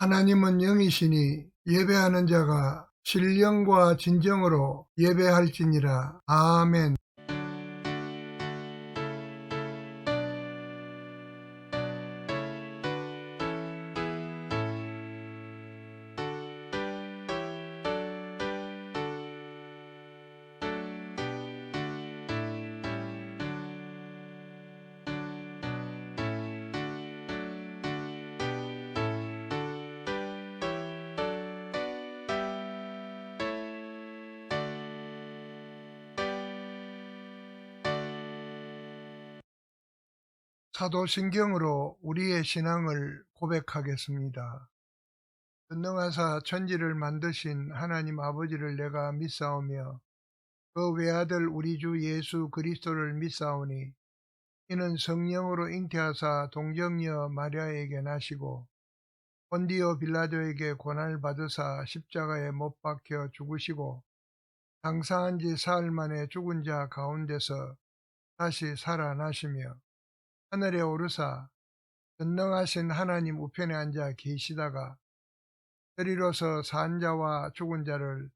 하나님은 영이시니 예배하는 자가 신령과 진정으로 예배할지니라. 아멘. 사도신경으로 우리의 신앙을 고백하겠습니다. 전능하사 천지를 만드신 하나님 아버지를 내가 믿사오며 그 외아들 우리 주 예수 그리스도를 믿사오니 이는 성령으로 잉태하사 동정녀 마리아에게 나시고 본디오 빌라도에게 고난을 받으사 십자가에 못 박혀 죽으시고 장사한 지 사흘 만에 죽은 자 가운데서 다시 살아나시며 하늘에 오르사 전능하신 하나님 우편에 앉아 계시다가 저리로서 산 자와 죽은 자를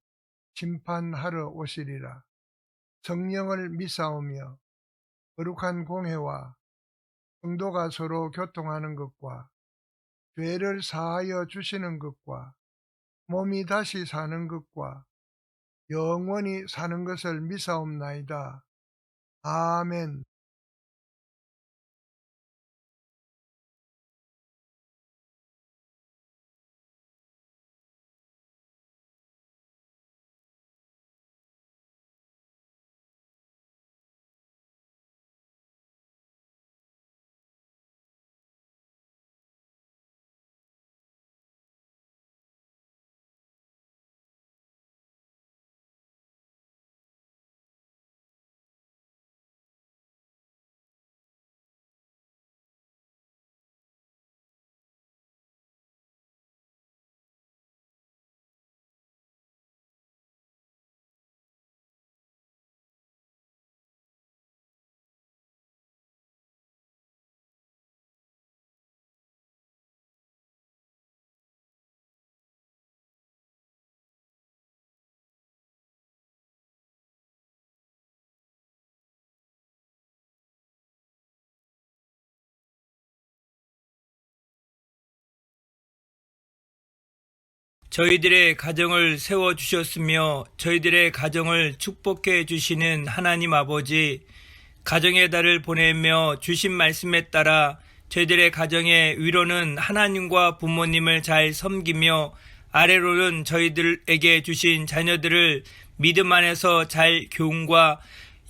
심판하러 오시리라. 성령을 믿사오며 거룩한 공회와 성도가 서로 교통하는 것과 죄를 사하여 주시는 것과 몸이 다시 사는 것과 영원히 사는 것을 믿사옵나이다. 아멘. 저희들의 가정을 세워주셨으며 저희들의 가정을 축복해 주시는 하나님 아버지, 가정의 달을 보내며 주신 말씀에 따라 저희들의 가정의 위로는 하나님과 부모님을 잘 섬기며 아래로는 저희들에게 주신 자녀들을 믿음 안에서 잘 교훈과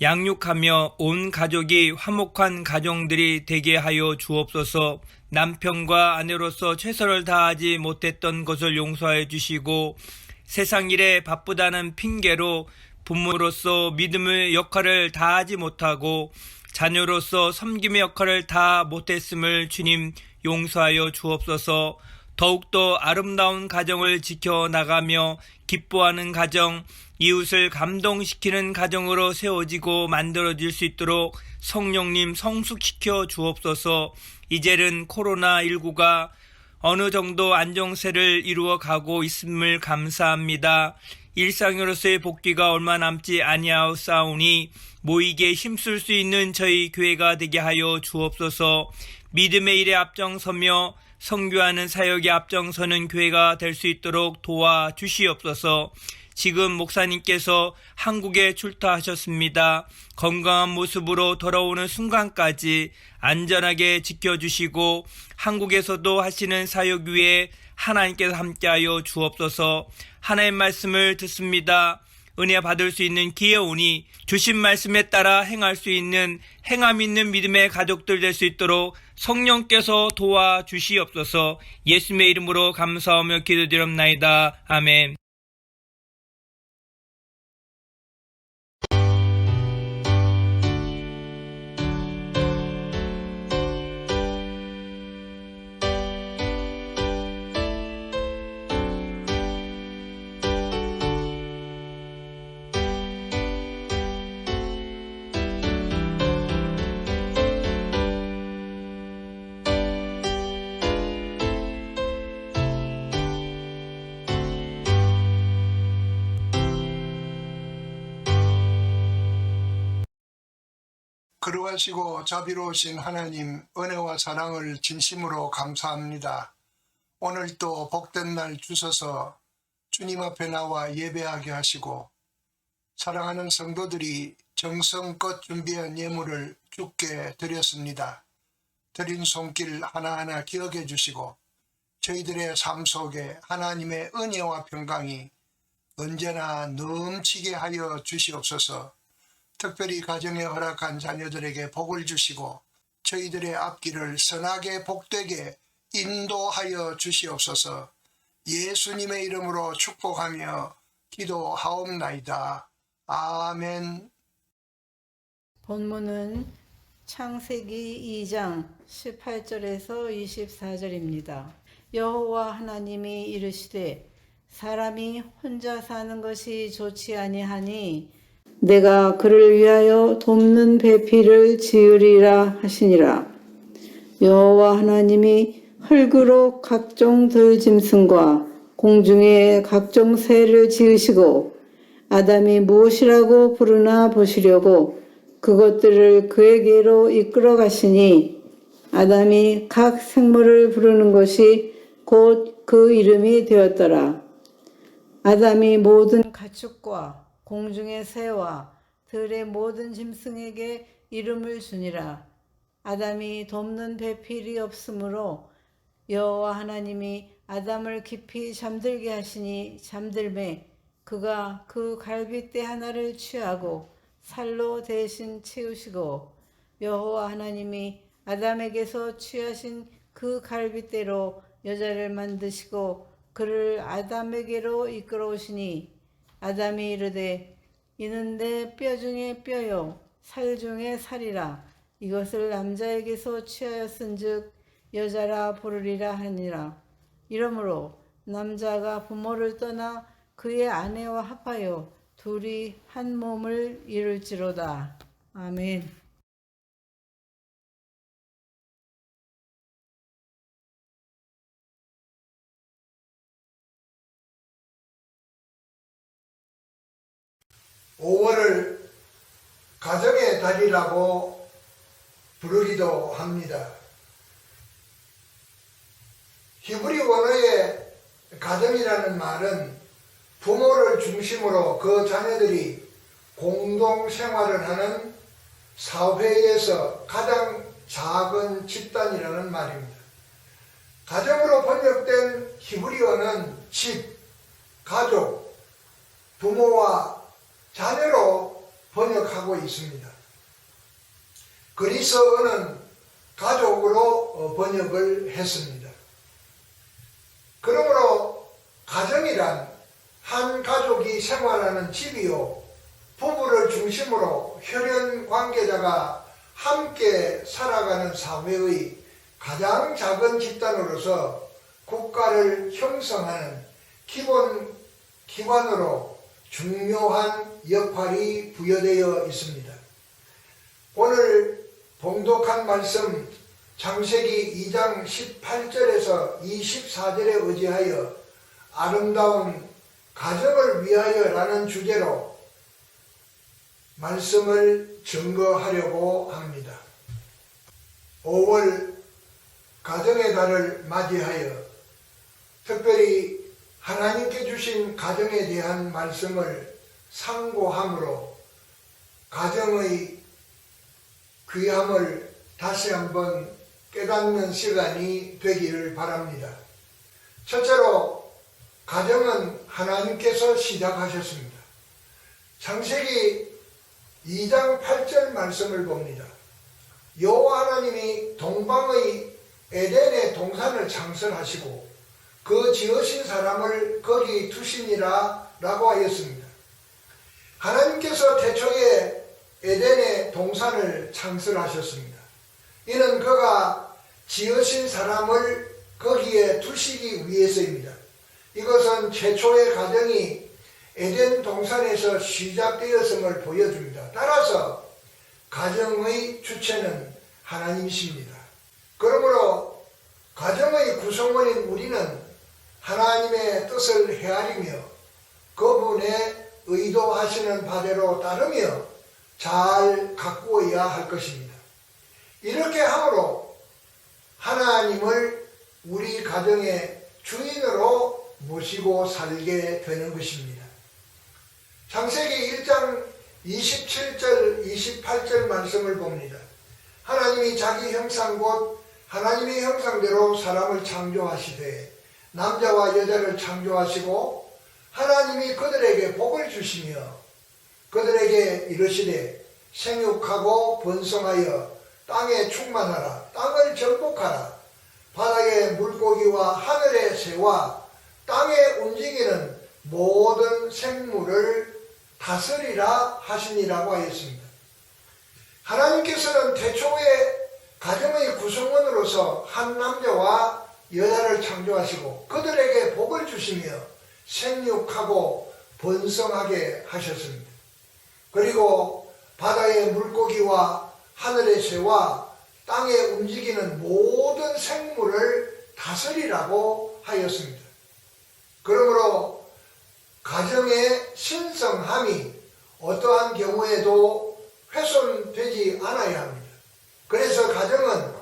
양육하며 온 가족이 화목한 가정들이 되게 하여 주옵소서. 남편과 아내로서 최선을 다하지 못했던 것을 용서해 주시고 세상 일에 바쁘다는 핑계로 부모로서 믿음의 역할을 다하지 못하고 자녀로서 섬김의 역할을 다 못했음을 주님 용서하여 주옵소서. 더욱더 아름다운 가정을 지켜나가며 기뻐하는 가정, 이웃을 감동시키는 가정으로 세워지고 만들어질 수 있도록 성령님 성숙시켜 주옵소서. 이제는 코로나19가 어느 정도 안정세를 이루어 가고 있음을 감사합니다. 일상으로서의 복귀가 얼마 남지 아니하오사오니 모이게 힘쓸 수 있는 저희 교회가 되게 하여 주옵소서. 믿음의 일에 앞장서며 선교하는 사역에 앞장서는 교회가 될 수 있도록 도와주시옵소서. 지금 목사님께서 한국에 출타하셨습니다. 건강한 모습으로 돌아오는 순간까지 안전하게 지켜주시고 한국에서도 하시는 사역 위에 하나님께서 함께하여 주옵소서. 하나님의 말씀을 듣습니다. 은혜 받을 수 있는 기회 오니 주신 말씀에 따라 행할 수 있는 행함 있는 믿음의 가족들 될 수 있도록 성령께서 도와주시옵소서. 예수님의 이름으로 감사하며 기도드립나이다. 아멘. 거룩하시고 자비로우신 하나님, 은혜와 사랑을 진심으로 감사합니다. 오늘도 복된 날 주셔서 주님 앞에 나와 예배하게 하시고 사랑하는 성도들이 정성껏 준비한 예물을 주께 드렸습니다. 드린 손길 하나하나 기억해 주시고 저희들의 삶 속에 하나님의 은혜와 평강이 언제나 넘치게 하여 주시옵소서. 특별히 가정에 허락한 자녀들에게 복을 주시고 저희들의 앞길을 선하게 복되게 인도하여 주시옵소서. 예수님의 이름으로 축복하며 기도하옵나이다. 아멘. 본문은 창세기 2장 18절에서 24절입니다. 여호와 하나님이 이르시되 사람이 혼자 사는 것이 좋지 아니하니 내가 그를 위하여 돕는 배필을 지으리라 하시니라. 여호와 하나님이 흙으로 각종 들짐승과 공중의 각종 새를 지으시고 아담이 무엇이라고 부르나 보시려고 그것들을 그에게로 이끌어 가시니 아담이 각 생물을 부르는 것이 곧 그 이름이 되었더라. 아담이 모든 가축과 공중의 새와 들의 모든 짐승에게 이름을 주니라. 아담이 돕는 배필이 없으므로 여호와 하나님이 아담을 깊이 잠들게 하시니 잠들매 그가 그 갈빗대 하나를 취하고 살로 대신 채우시고 여호와 하나님이 아담에게서 취하신 그 갈빗대로 여자를 만드시고 그를 아담에게로 이끌어오시니 아담이 이르되 이는 내 뼈 중에 뼈요 살 중에 살이라. 이것을 남자에게서 취하였은즉 여자라 부르리라 하니라. 이러므로 남자가 부모를 떠나 그의 아내와 합하여 둘이 한 몸을 이룰지로다. 아멘. (5월을) 가정의 달이라고 부르기도 합니다. 히브리 원어의 가정이라는 말은 부모를 중심으로 그 자녀들이 공동생활을 하는 사회에서 가장 작은 집단이라는 말입니다. 가정으로 번역된 히브리어는 집, 가족, 부모와 자녀로 번역하고 있습니다. 그리스어는 가족으로 번역을 했습니다. 그러므로 가정이란 한 가족이 생활하는 집이요, 부부를 중심으로 혈연 관계자가 함께 살아가는 사회의 가장 작은 집단으로서 국가를 형성하는 기본 기관으로 중요한 역할이 부여되어 있습니다. 오늘 봉독한 말씀 창세기 2장 18절에서 24절에 의지하여 아름다운 가정을 위하여라는 주제로 말씀을 증거하려고 합니다. 5월 가정의 달을 맞이하여 특별히 하나님께 주신 가정에 대한 말씀을 상고함으로 가정의 귀함을 다시 한번 깨닫는 시간이 되기를 바랍니다. 첫째로 가정은 하나님께서 시작하셨습니다. 창세기 2장 8절 말씀을 봅니다. 여호와 하나님이 동방의 에덴의 동산을 창설하시고 그 지으신 사람을 거기 두시니라 라고 하였습니다. 하나님께서 태초에 에덴의 동산을 창설하셨습니다. 이는 그가 지으신 사람을 거기에 두시기 위해서입니다. 이것은 최초의 가정이 에덴 동산에서 시작되었음을 보여줍니다. 따라서 가정의 주체는 하나님이십니다. 그러므로 가정의 구성원인 우리는 하나님의 뜻을 헤아리며 그분의 의도하시는 바대로 따르며 잘 가꾸어야 할 것입니다. 이렇게 함으로 하나님을 우리 가정의 주인으로 모시고 살게 되는 것입니다. 창세기 1장 27절 28절 말씀을 봅니다. 하나님이 자기 형상 곧 하나님의 형상대로 사람을 창조하시되 남자와 여자를 창조하시고 하나님이 그들에게 복을 주시며 그들에게 이르시되 생육하고 번성하여 땅에 충만하라. 땅을 정복하라. 바다의 물고기와 하늘의 새와 땅에 움직이는 모든 생물을 다스리라 하시니라고 하였습니다. 하나님께서는 태초에 가정의 구성원으로서 한 남자와 여자를 창조하시고 그들에게 복을 주시며 생육하고 번성하게 하셨습니다. 그리고 바다의 물고기와 하늘의 새와 땅에 움직이는 모든 생물을 다스리라고 하였습니다. 그러므로 가정의 신성함이 어떠한 경우에도 훼손되지 않아야 합니다. 그래서 가정은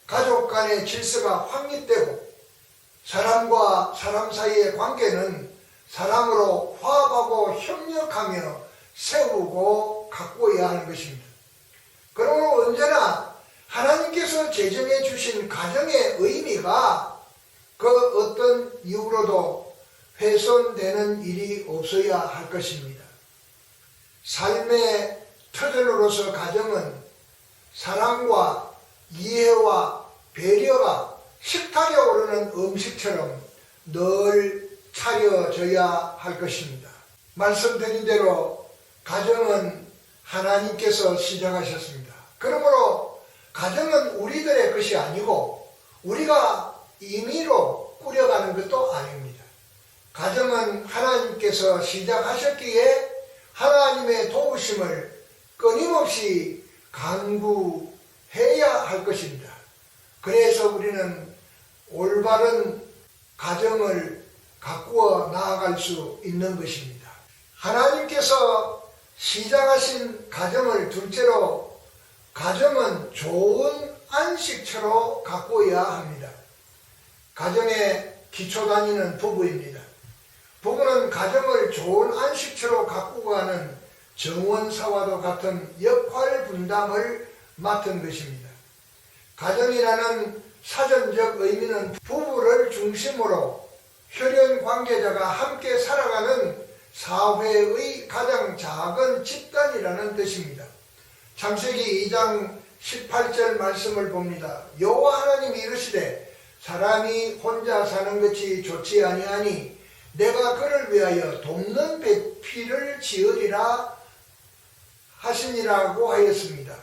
가족 간의 질서가 확립되고 사람과 사람 사이의 관계는 사랑으로 화합하고 협력하며 세우고 가꾸어야 하는 것입니다. 그러므로 언제나 하나님께서 제정해 주신 가정의 의미가 그 어떤 이유로도 훼손되는 일이 없어야 할 것입니다. 삶의 터전으로서 가정은 사랑과 이해와 배려가 식탁에 오르는 음식처럼 늘 차려져야 할 것입니다. 말씀드린 대로 가정은 하나님께서 시작하셨습니다. 그러므로 가정은 우리들의 것이 아니고 우리가 임의로 꾸려가는 것도 아닙니다. 가정은 하나님께서 시작하셨기에 하나님의 도우심을 끊임없이 간구해야 할 것입니다. 그래서 우리는 올바른 가정을 가꾸어 나아갈 수 있는 것입니다. 하나님께서 시작하신 가정을 둘째로 가정은 좋은 안식처로 가꾸어야 합니다. 가정의 기초 단위는 부부입니다. 부부는 가정을 좋은 안식처로 가꾸고 가는 정원사와도 같은 역할 분담을 맡은 것입니다. 가정이라는 사전적 의미는 부부를 중심으로 혈연 관계자가 함께 살아가는 사회의 가장 작은 집단이라는 뜻입니다. 창세기 2장 18절 말씀을 봅니다. 여호와 하나님이 이르시되 사람이 혼자 사는 것이 좋지 아니하니 내가 그를 위하여 돕는 배필을 지으리라 하시니라고 하였습니다.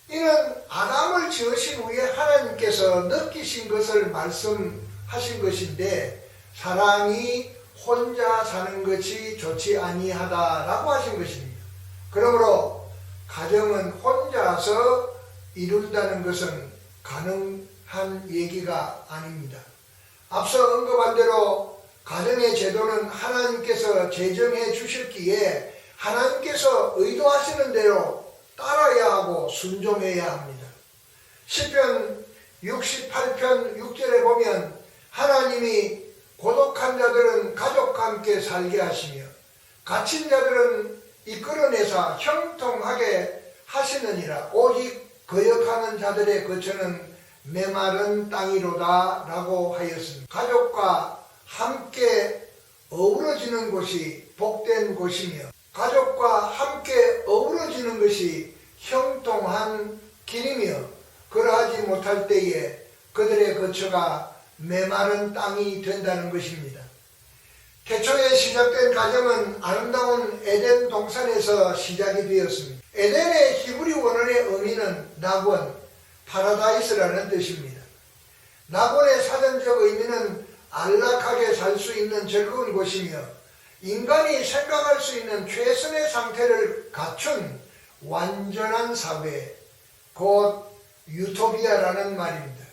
이는 아담을 지으신 후에 하나님께서 느끼신 것을 말씀하신 것인데 사람이 혼자 사는 것이 좋지 아니하다라고 하신 것입니다. 그러므로 가정은 혼자서 이룬다는 것은 가능한 얘기가 아닙니다. 앞서 언급한 대로 가정의 제도는 하나님께서 제정해 주셨기에 하나님께서 의도하시는 대로 따라야 하고 순종해야 합니다. 시편 68편 6절에 보면 하나님이 고독한 자들은 가족과 함께 살게 하시며 갇힌 자들은 이끌어내사 형통하게 하시느니라. 오직 거역하는 자들의 거처는 메마른 땅이로다 라고 하였습니다. 가족과 함께 어우러지는 곳이 복된 곳이며 가족과 함께 어우러지는 것이 형통한 길이며 그러하지 못할 때에 그들의 거처가 메마른 땅이 된다는 것입니다. 태초에 시작된 가정은 아름다운 에덴 동산에서 시작이 되었습니다. 에덴의 히브리 원어의 의미는 낙원, 파라다이스라는 뜻입니다. 낙원의 사전적 의미는 안락하게 살 수 있는 즐거운 곳이며 인간이 생각할 수 있는 최선의 상태를 갖춘 완전한 사회, 곧 유토피아라는 말입니다.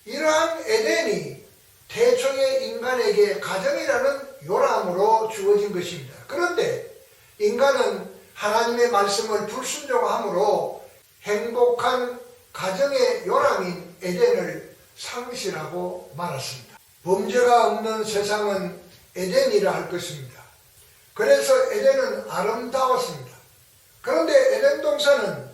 이러한 에덴이 태초의 인간에게 가정이라는 요람으로 주어진 것입니다. 그런데 인간은 하나님의 말씀을 불순종함으로 행복한 가정의 요람인 에덴을 상실하고 말았습니다. 범죄가 없는 세상은 에덴이라 할 것입니다. 그래서 에덴은 아름다웠습니다. 그런데 에덴 동산은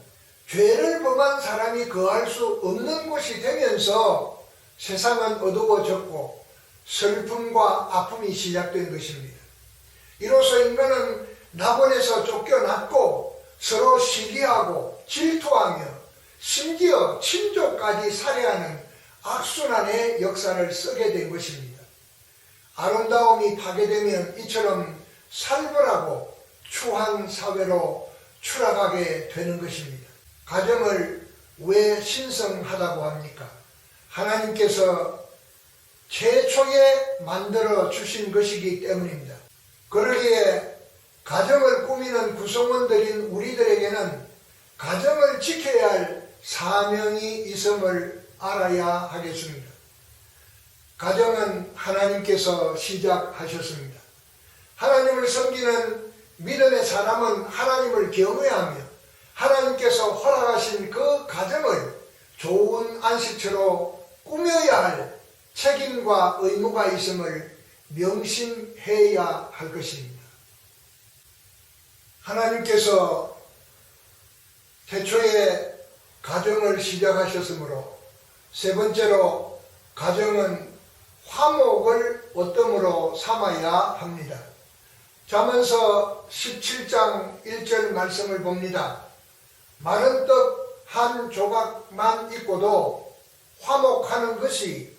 죄를 범한 사람이 거할 수 없는 곳이 되면서 세상은 어두워졌고 슬픔과 아픔이 시작된 것입니다. 이로써 인간은 낙원에서 쫓겨났고 서로 시기하고 질투하며 심지어 친족까지 살해하는 악순환의 역사를 쓰게 된 것입니다. 아름다움이 파괴되면 이처럼 살벌하고 추한 사회로 추락하게 되는 것입니다. 가정을 왜 신성하다고 합니까? 하나님께서 최초에 만들어 주신 것이기 때문입니다. 그러기에 가정을 꾸미는 구성원들인 우리들에게는 가정을 지켜야 할 사명이 있음을 알아야 하겠습니다. 가정은 하나님께서 시작하셨습니다. 하나님을 섬기는 믿음의 사람은 하나님을 경외하며 하나님께서 허락하신 그 가정을 좋은 안식처로 꾸며야 할 책임과 의무가 있음을 명심해야 할 것입니다. 하나님께서 태초에 가정을 시작하셨으므로 세 번째로 가정은 화목을 어뜸으로 삼아야 합니다. 잠언서 17장 1절 말씀을 봅니다. 마른 떡 한 조각만 있고도 화목하는 것이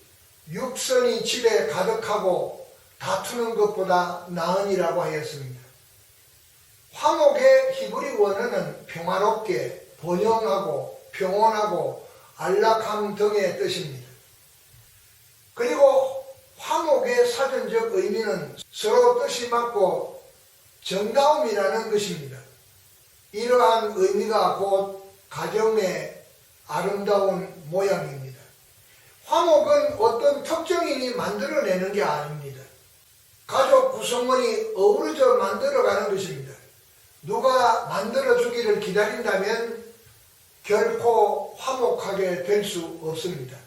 육선이 집에 가득하고 다투는 것보다 나으니라고 하였습니다. 화목의 히브리 원어는 평화롭게, 번영하고, 평온하고, 안락함 등의 뜻입니다. 그리고 화목의 사전적 의미는 서로 뜻이 맞고 정다움이라는 것입니다. 이러한 의미가 곧 가정의 아름다운 모양입니다. 화목은 어떤 특정인이 만들어내는 게 아닙니다. 가족 구성원이 어우러져 만들어가는 것입니다. 누가 만들어주기를 기다린다면 결코 화목하게 될 수 없습니다.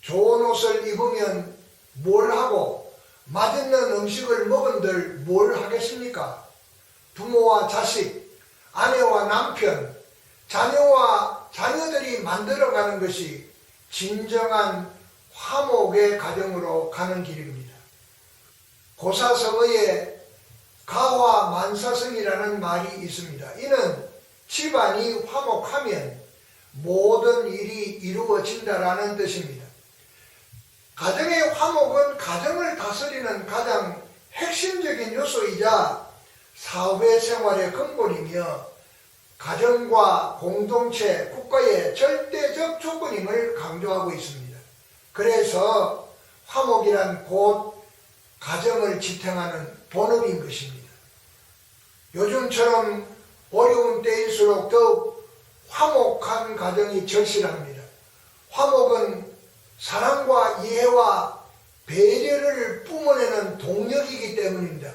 좋은 옷을 입으면 뭘 하고 맛있는 음식을 먹은들 뭘 하겠습니까? 부모와 자식, 아내와 남편, 자녀와 자녀들이 만들어가는 것이 진정한 화목의 가정으로 가는 길입니다. 고사성어에 가화만사성이라는 말이 있습니다. 이는 집안이 화목하면 모든 일이 이루어진다라는 뜻입니다. 가정의 화목은 가정을 다스리는 가장 핵심적인 요소이자 사회생활의 근본이며 가정과 공동체, 국가의 절대적 조건임을 강조하고 있습니다. 그래서 화목이란 곧 가정을 지탱하는 본업인 것입니다. 요즘처럼 어려운 때일수록 더욱 화목한 가정이 절실합니다. 화목은 사랑과 이해와 배려를 뿜어내는 동력이기 때문입니다.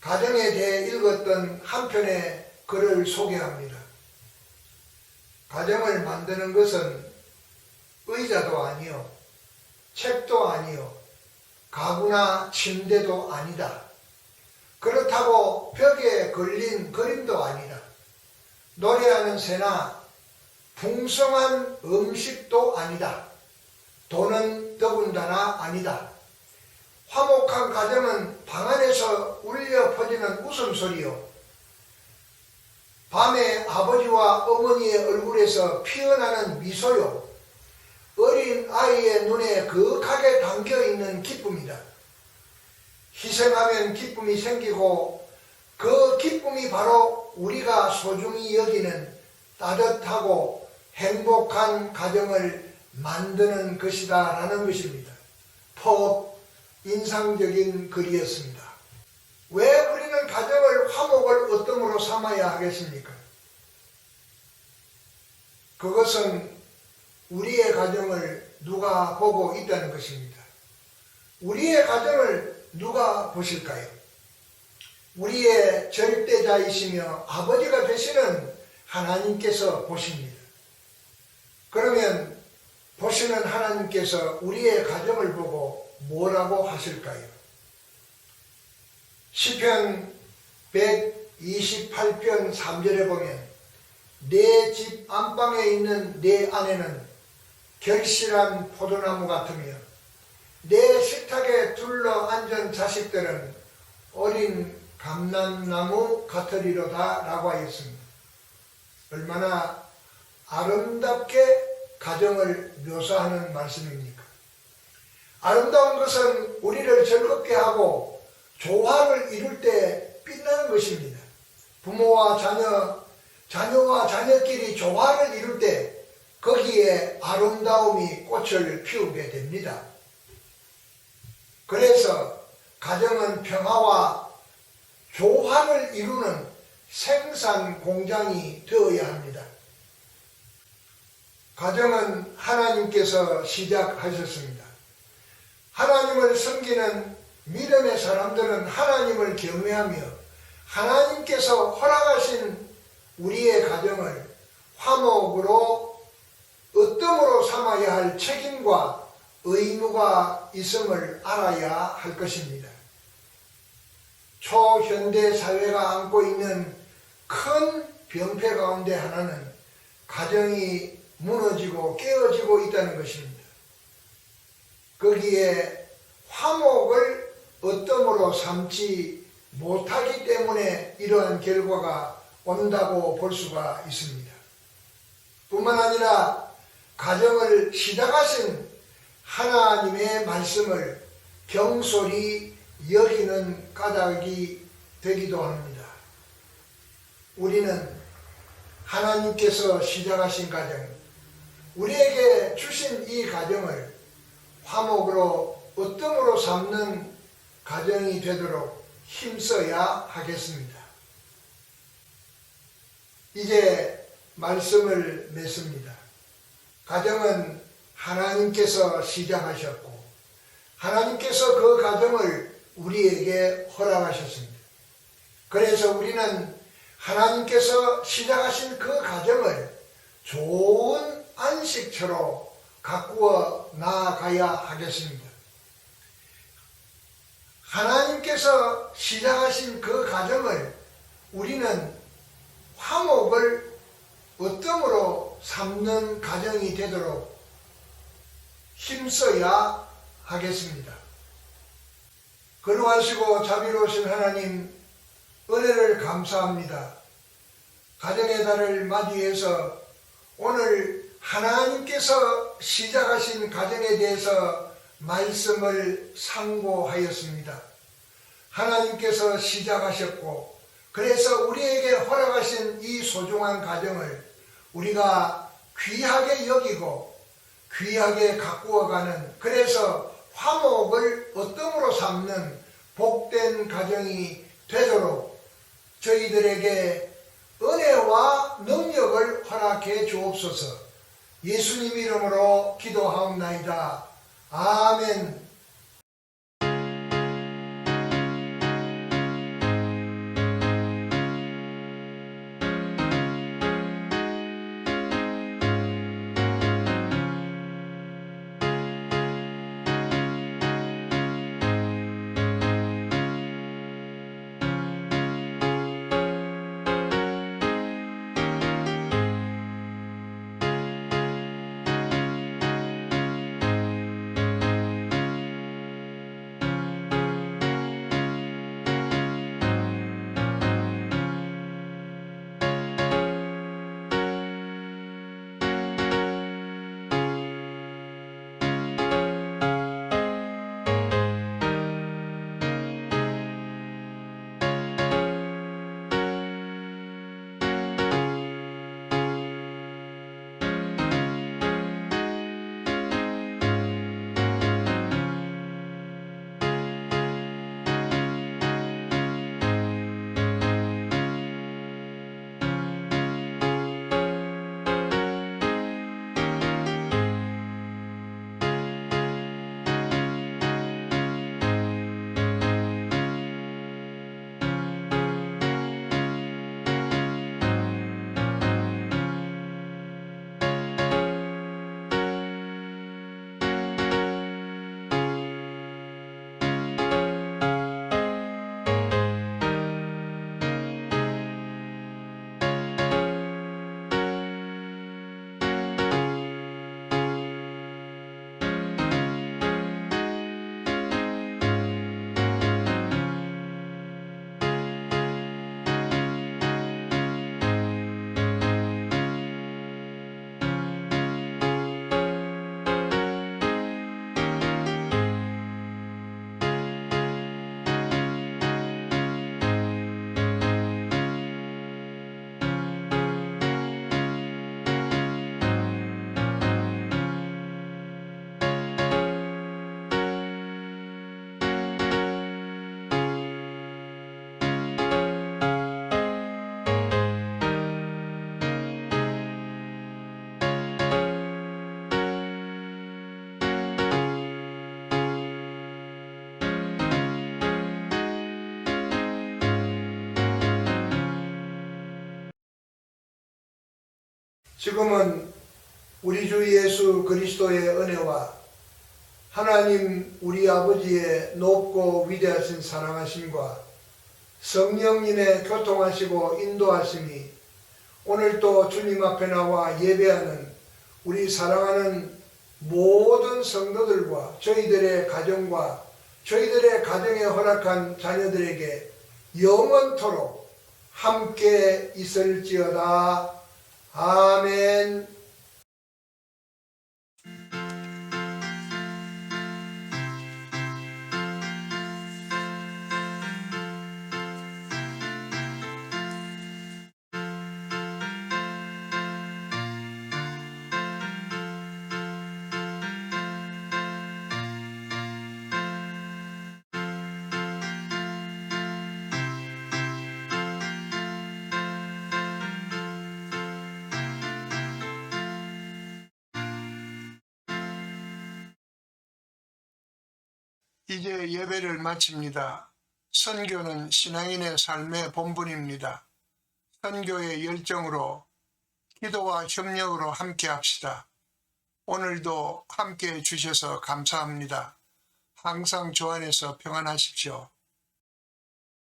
가정에 대해 읽었던 한 편의 글을 소개합니다. 가정을 만드는 것은 의자도 아니요, 책도 아니요, 가구나 침대도 아니다. 그렇다고 벽에 걸린 그림도 아니다. 노래하는 새나 풍성한 음식도 아니다. 돈은 더군다나 아니다. 화목한 가정은 방 안에서 울려 퍼지는 웃음소리요, 밤에 아버지와 어머니의 얼굴에서 피어나는 미소요, 어린 아이의 눈에 그윽하게 담겨있는 기쁨이다. 희생하면 기쁨이 생기고 그 기쁨이 바로 우리가 소중히 여기는 따뜻하고 행복한 가정을 만드는 것이다 라는 것입니다. 폭 인상적인 글이었습니다. 왜 우리는 가정을 화목을 어뜸으로 삼아야 하겠습니까? 그것은 우리의 가정을 누가 보고 있다는 것입니다. 우리의 가정을 누가 보실까요? 우리의 절대자이시며 아버지가 되시는 하나님께서 보십니다. 그러면 보시는 하나님께서 우리의 가정을 보고 뭐라고 하실까요? 시편 128편 3절에 보면 내 집 안방에 있는 내 아내는 결실한 포도나무 같으며 내 식탁에 둘러 앉은 자식들은 어린 감람나무 같으리로다 라고 하였습니다. 얼마나 아름답게 가정을 묘사하는 말씀입니까? 아름다운 것은 우리를 즐겁게 하고 조화를 이룰 때 빛나는 것입니다. 부모와 자녀, 자녀와 자녀끼리 조화를 이룰 때 거기에 아름다움이 꽃을 피우게 됩니다. 그래서 가정은 평화와 조화를 이루는 생산 공장이 되어야 합니다. 가정은 하나님께서 시작하셨습니다. 하나님을 섬기는 믿음의 사람들은 하나님을 경외하며 하나님께서 허락하신 우리의 가정을 화목으로 으뜸으로 삼아야 할 책임과 의무가 있음을 알아야 할 것입니다. 초현대 사회가 안고 있는 큰 병폐 가운데 하나는 가정이 무너지고 깨어지고 있다는 것입니다. 거기에 화목을 으뜸으로 삼지 못하기 때문에 이러한 결과가 온다고 볼 수가 있습니다. 뿐만 아니라 가정을 시작하신 하나님의 말씀을 경솔히 여기는 까닭이 되기도 합니다. 우리는 하나님께서 시작하신 가정, 우리에게 주신 이 가정을 화목으로 으뜸으로 삼는 가정이 되도록 힘써야 하겠습니다. 이제 말씀을 맺습니다. 가정은 하나님께서 시작하셨고 하나님께서 그 가정을 우리에게 허락하셨습니다. 그래서 우리는 하나님께서 시작하신 그 가정을 좋은 안식처로 가꾸어 나아가야 하겠습니다. 하나님께서 시작하신 그 가정을 우리는 화목을 으뜸으로 삼는 가정이 되도록 힘써야 하겠습니다. 거룩하시고 자비로우신 하나님, 은혜를 감사합니다. 가정의 달을 맞이해서 오늘 하나님께서 시작하신 가정에 대해서 말씀을 상고하였습니다. 하나님께서 시작하셨고 그래서 우리에게 허락하신 이 소중한 가정을 우리가 귀하게 여기고 귀하게 가꾸어가는, 그래서 화목을 으뜸으로 삼는 복된 가정이 되도록 저희들에게 은혜와 능력을 허락해 주옵소서. 예수님 이름으로 기도하옵나이다. 아멘. 지금은 우리 주 예수 그리스도의 은혜와 하나님 우리 아버지의 높고 위대하신 사랑하심과 성령님의 교통하시고 인도하심이 오늘도 주님 앞에 나와 예배하는 우리 사랑하는 모든 성도들과 저희들의 가정과 저희들의 가정에 허락한 자녀들에게 영원토록 함께 있을지어다. 아멘. 이제 예배를 마칩니다. 선교는 신앙인의 삶의 본분입니다. 선교의 열정으로 기도와 협력으로 함께 합시다. 오늘도 함께 해주셔서 감사합니다. 항상 주 안에서 평안하십시오.